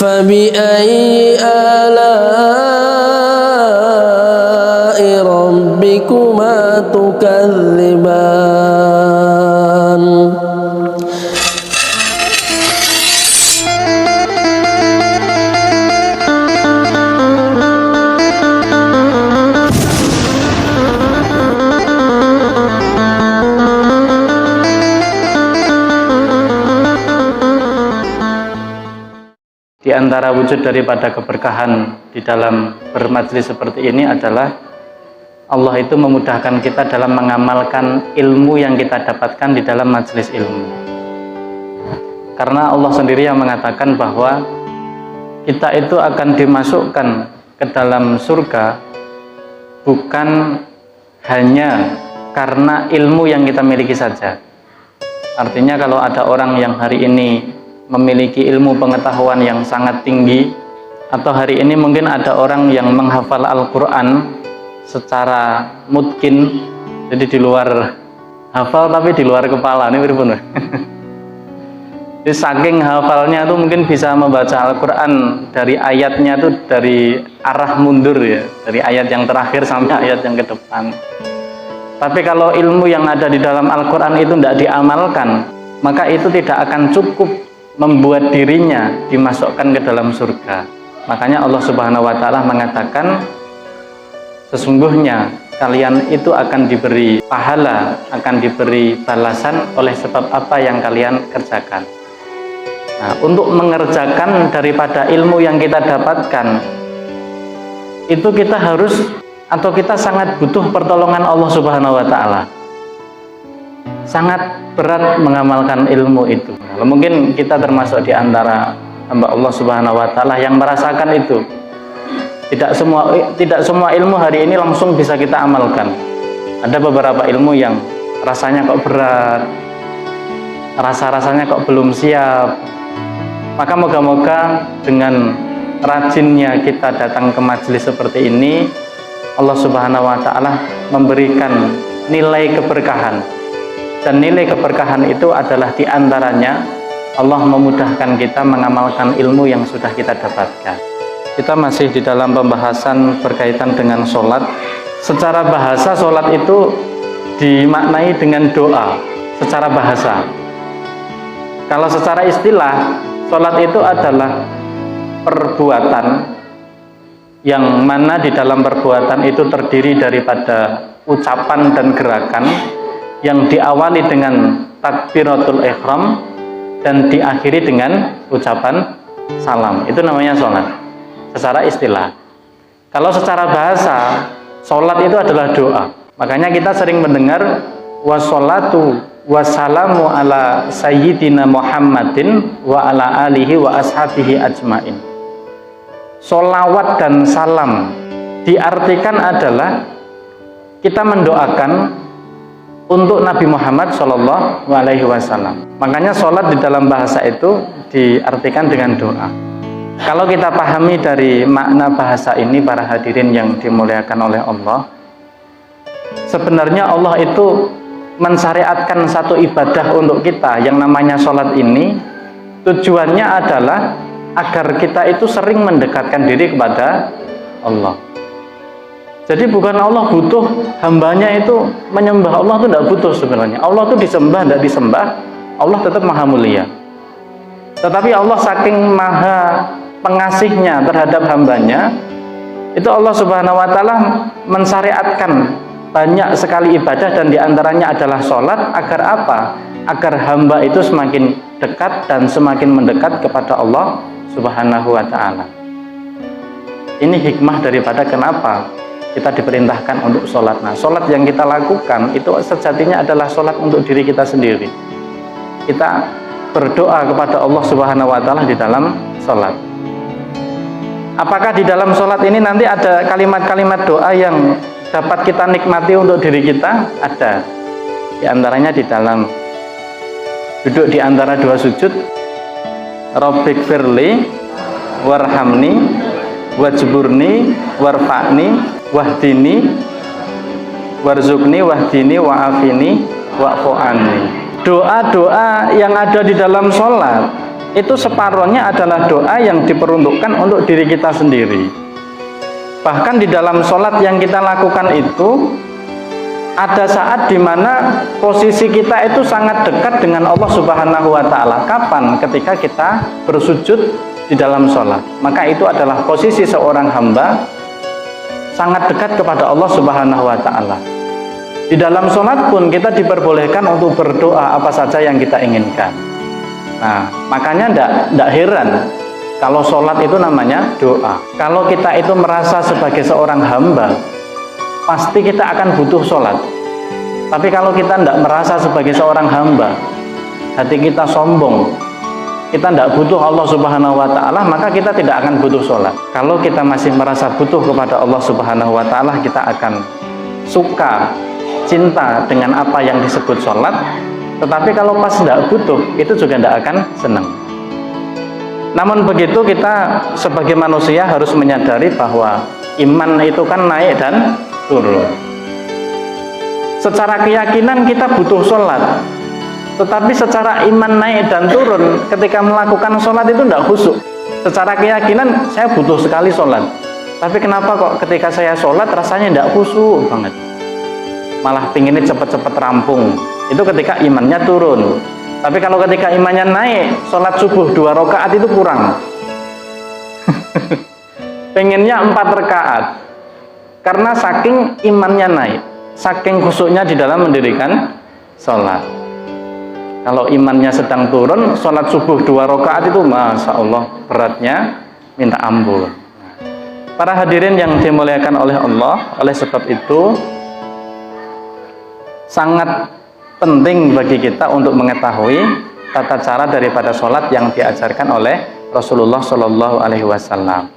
فبأي آلاء ربكما تكذبان Di antara wujud daripada keberkahan di dalam bermajlis seperti ini adalah Allah itu memudahkan kita dalam mengamalkan ilmu yang kita dapatkan di dalam majelis ilmu. Karena Allah sendiri yang mengatakan bahwa kita itu akan dimasukkan ke dalam surga bukan hanya karena ilmu yang kita miliki saja. Artinya kalau ada orang yang hari ini memiliki ilmu pengetahuan yang sangat tinggi, atau hari ini mungkin ada orang yang menghafal Al-Quran secara mungkin, jadi di luar hafal tapi di luar kepala, ini benar. Jadi saking hafalnya tuh mungkin bisa membaca Al-Quran dari ayatnya tuh dari arah mundur ya, dari ayat yang terakhir sampai ayat yang ke depan. Tapi kalau ilmu yang ada di dalam Al-Quran itu tidak diamalkan, maka itu tidak akan cukup membuat dirinya dimasukkan ke dalam surga. Makanya Allah Subhanahu wa Ta'ala mengatakan, sesungguhnya kalian itu akan diberi pahala, akan diberi balasan oleh sebab apa yang kalian kerjakan. Nah, untuk mengerjakan daripada ilmu yang kita dapatkan, itu kita harus, atau kita sangat butuh pertolongan Allah Subhanahu wa Ta'ala. Sangat berat mengamalkan ilmu itu. Nah, mungkin kita termasuk di antara hamba Allah Subhanahu wa Ta'ala yang merasakan itu. Tidak semua ilmu hari ini langsung bisa kita amalkan. Ada beberapa ilmu yang rasanya kok berat, rasanya kok belum siap. Maka moga-moga dengan rajinnya kita datang ke majelis seperti ini, Allah Subhanahu wa Ta'ala memberikan nilai keberkahan. Dan nilai keberkahan itu adalah diantaranya Allah memudahkan kita mengamalkan ilmu yang sudah kita dapatkan. Kita masih di dalam pembahasan berkaitan dengan sholat. Secara bahasa sholat itu dimaknai dengan doa secara bahasa. Kalau secara istilah, sholat itu adalah perbuatan yang mana di dalam perbuatan itu terdiri daripada ucapan dan gerakan yang diawali dengan takbiratul ihram dan diakhiri dengan ucapan salam. Itu namanya sholat secara istilah. Kalau secara bahasa, sholat itu adalah doa. Makanya kita sering mendengar wassalatu wassalamu ala sayyidina Muhammadin wa ala alihi wa ashabihi ajmain. Sholawat dan salam diartikan adalah kita mendoakan untuk Nabi Muhammad Shallallahu Alaihi Wasallam. Makanya sholat di dalam bahasa itu diartikan dengan doa. Kalau kita pahami dari makna bahasa ini, para hadirin yang dimuliakan oleh Allah, sebenarnya Allah itu mensyariatkan satu ibadah untuk kita yang namanya sholat ini. Tujuannya adalah agar kita itu sering mendekatkan diri kepada Allah. Jadi bukan Allah butuh hambanya itu menyembah Allah, itu tidak butuh sebenarnya. Allah itu disembah, tidak disembah, Allah tetap maha mulia. Tetapi Allah saking maha pengasihnya terhadap hambanya, itu Allah Subhanahu wa Ta'ala mensyariatkan banyak sekali ibadah, dan diantaranya adalah sholat. Agar apa? Agar hamba itu semakin dekat dan semakin mendekat kepada Allah Subhanahu wa Ta'ala. Ini hikmah daripada kenapa kita diperintahkan untuk sholat. Nah, sholat yang kita lakukan itu sejatinya adalah sholat untuk diri kita sendiri. Kita berdoa kepada Allah Subhanahu wa Ta'ala di dalam sholat. Apakah di dalam sholat ini nanti ada kalimat-kalimat doa yang dapat kita nikmati untuk diri kita? Ada. Di antaranya di dalam duduk di antara dua sujud, Rabbik firli warhamni wajburni warfa'ni wahdini warzukni wahdini wa'afini wa'fu'anni. Doa-doa yang ada di dalam sholat itu separohnya adalah doa yang diperuntukkan untuk diri kita sendiri. Bahkan di dalam sholat yang kita lakukan itu ada saat dimana posisi kita itu sangat dekat dengan Allah Subhanahu wa Ta'ala. Kapan? Ketika kita bersujud di dalam sholat. Maka itu adalah posisi seorang hamba sangat dekat kepada Allah Subhanahu wa Ta'ala. Di dalam sholat pun kita diperbolehkan untuk berdoa apa saja yang kita inginkan. Nah, makanya tidak heran kalau sholat itu namanya doa. Kalau kita itu merasa sebagai seorang hamba, pasti kita akan butuh sholat. Tapi kalau kita tidak merasa sebagai seorang hamba, hati kita sombong, kita tidak butuh Allah Subhanahu wa Ta'ala, maka kita tidak akan butuh sholat. Kalau kita masih merasa butuh kepada Allah Subhanahu wa Ta'ala, kita akan suka, cinta dengan apa yang disebut sholat. Tetapi kalau pas tidak butuh, itu juga tidak akan senang. Namun begitu, kita sebagai manusia harus menyadari bahwa iman itu kan naik dan turun. Secara keyakinan kita butuh sholat, tetapi secara iman naik dan turun ketika melakukan sholat itu tidak khusyuk. Secara keyakinan saya butuh sekali sholat, tapi kenapa kok ketika saya sholat rasanya tidak khusyuk banget, malah pinginnya cepat-cepat rampung. Itu ketika imannya turun. Tapi kalau ketika imannya naik, sholat subuh 2 rakaat itu kurang. Pengennya 4 rakaat. Karena saking imannya naik, saking khusyuknya di dalam mendirikan sholat. Kalau imannya sedang turun, sholat subuh 2 rakaat itu Masya Allah beratnya minta ampun. Para hadirin yang dimuliakan oleh Allah, oleh sebab itu sangat penting bagi kita untuk mengetahui tata cara daripada sholat yang diajarkan oleh Rasulullah Shallallahu Alaihi Wasallam.